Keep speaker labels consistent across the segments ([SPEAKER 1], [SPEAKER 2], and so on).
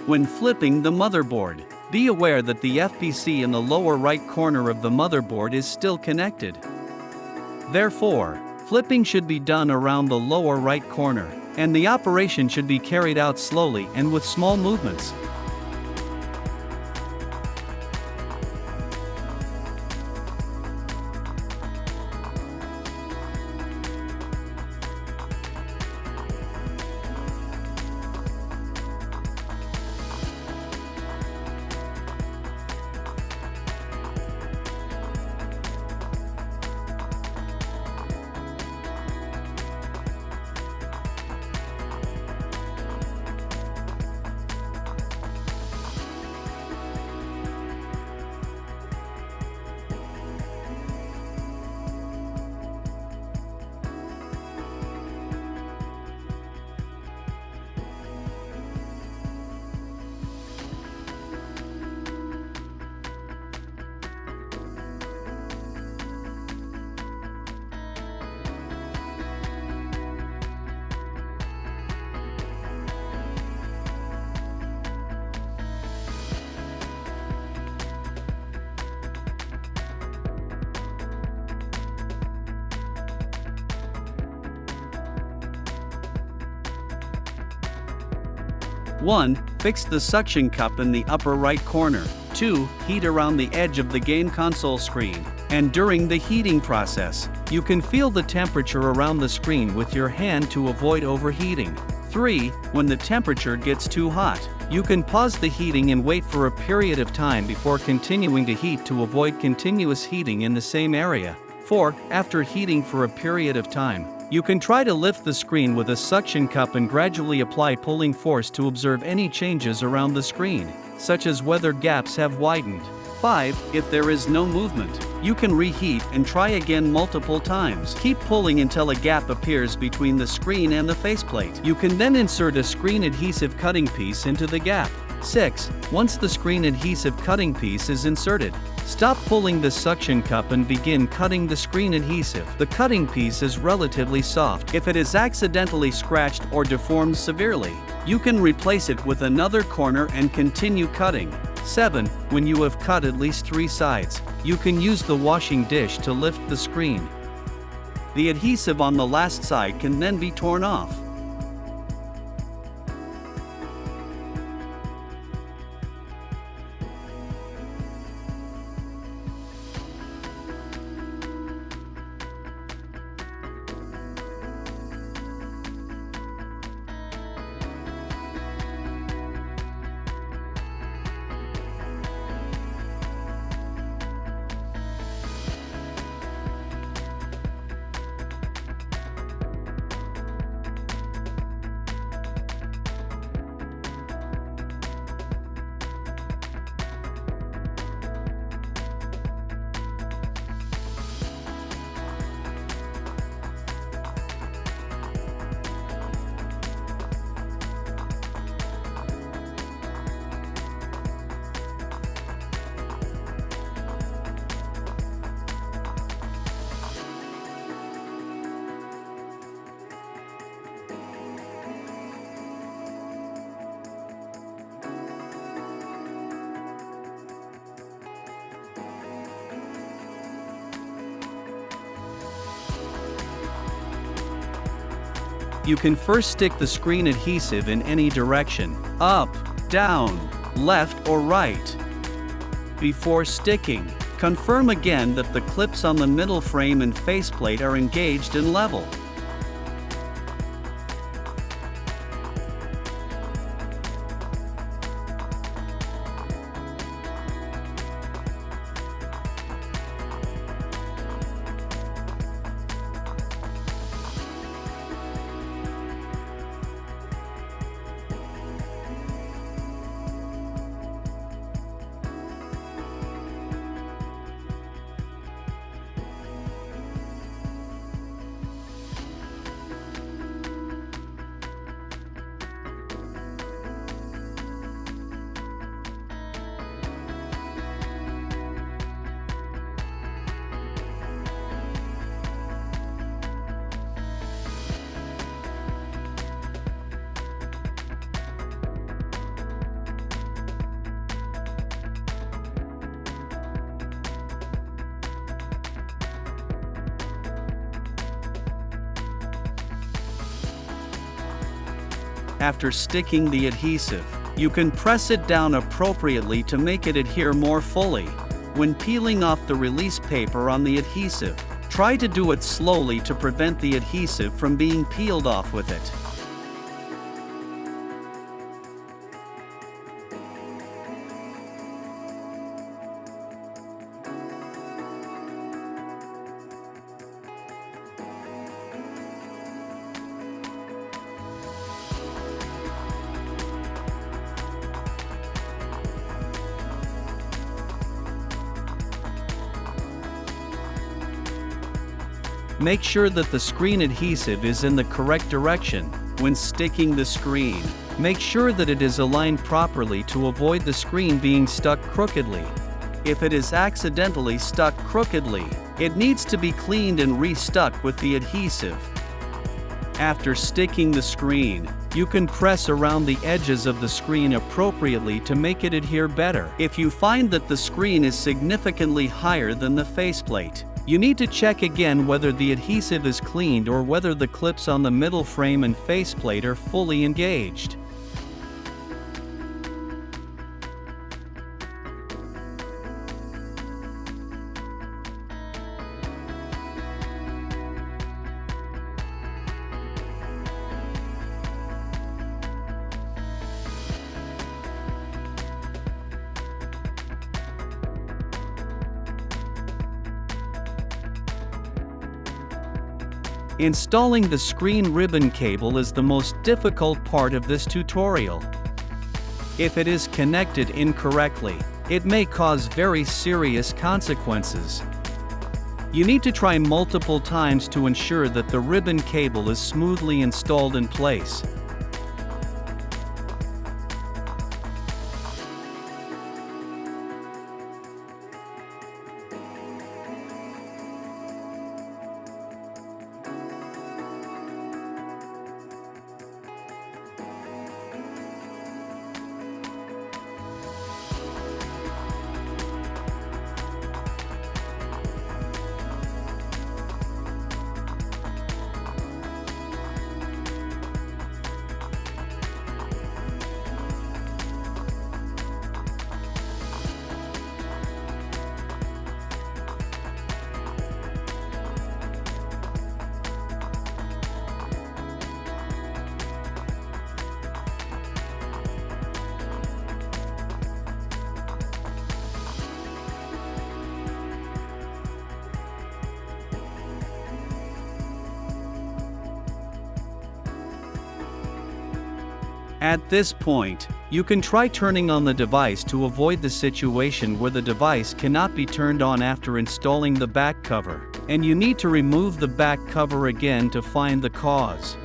[SPEAKER 1] When flipping the motherboard, be aware that the FPC in the lower right corner of the motherboard is still connected. Therefore, flipping should be done around the lower right corner, and the operation should be carried out slowly and with small movements. One, fix the suction cup in the upper right corner. 2, heat around the edge of the game console screen. And during the heating process, you can feel the temperature around the screen with your hand to avoid overheating. 3, when the temperature gets too hot, you can pause the heating and wait for a period of time before continuing to heat to avoid continuous heating in the same area. 4, after heating for a period of time, you can try to lift the screen with a suction cup and gradually apply pulling force to observe any changes around the screen, such as whether gaps have widened. 5, if there is no movement, you can reheat and try again multiple times. Keep pulling until a gap appears between the screen and the faceplate. You can then insert a screen adhesive cutting piece into the gap. 6, once the screen adhesive cutting piece is inserted, stop pulling the suction cup and begin cutting the screen adhesive. The cutting piece is relatively soft. If it is accidentally scratched or deformed severely, you can replace it with another corner and continue cutting. 7, when you have cut at least 3 sides, you can use the washing dish to lift the screen. The adhesive on the last side can then be torn off. You can first stick the screen adhesive in any direction, up, down, left or right. Before sticking, confirm again that the clips on the middle frame and faceplate are engaged and level. After sticking the adhesive, you can press it down appropriately to make it adhere more fully. When peeling off the release paper on the adhesive, try to do it slowly to prevent the adhesive from being peeled off with it. Make sure that the screen adhesive is in the correct direction when sticking the screen. Make sure that it is aligned properly to avoid the screen being stuck crookedly. If it is accidentally stuck crookedly, it needs to be cleaned and restuck with the adhesive. After sticking the screen, you can press around the edges of the screen appropriately to make it adhere better. If you find that the screen is significantly higher than the faceplate, you need to check again whether the adhesive is cleaned or whether the clips on the middle frame and faceplate are fully engaged. Installing the screen ribbon cable is the most difficult part of this tutorial. If it is connected incorrectly, it may cause very serious consequences. You need to try multiple times to ensure that the ribbon cable is smoothly installed in place. At this point, you can try turning on the device to avoid the situation where the device cannot be turned on after installing the back cover, and you need to remove the back cover again to find the cause.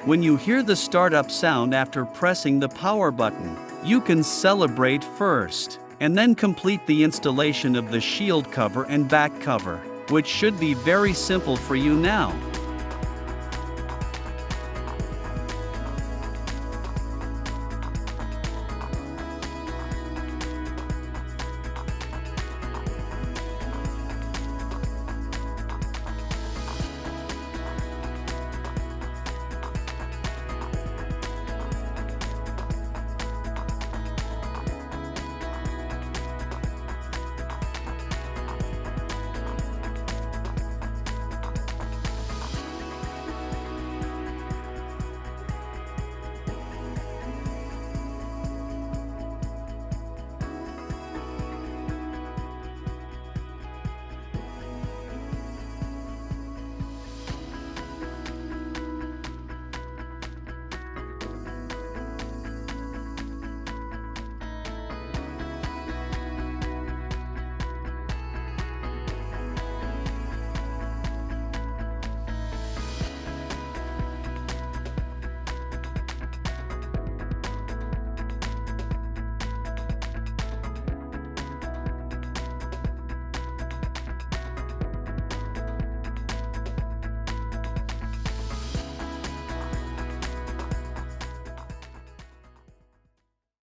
[SPEAKER 1] When you hear the startup sound after pressing the power button, you can celebrate first, and then complete the installation of the shield cover and back cover, which should be very simple for you now.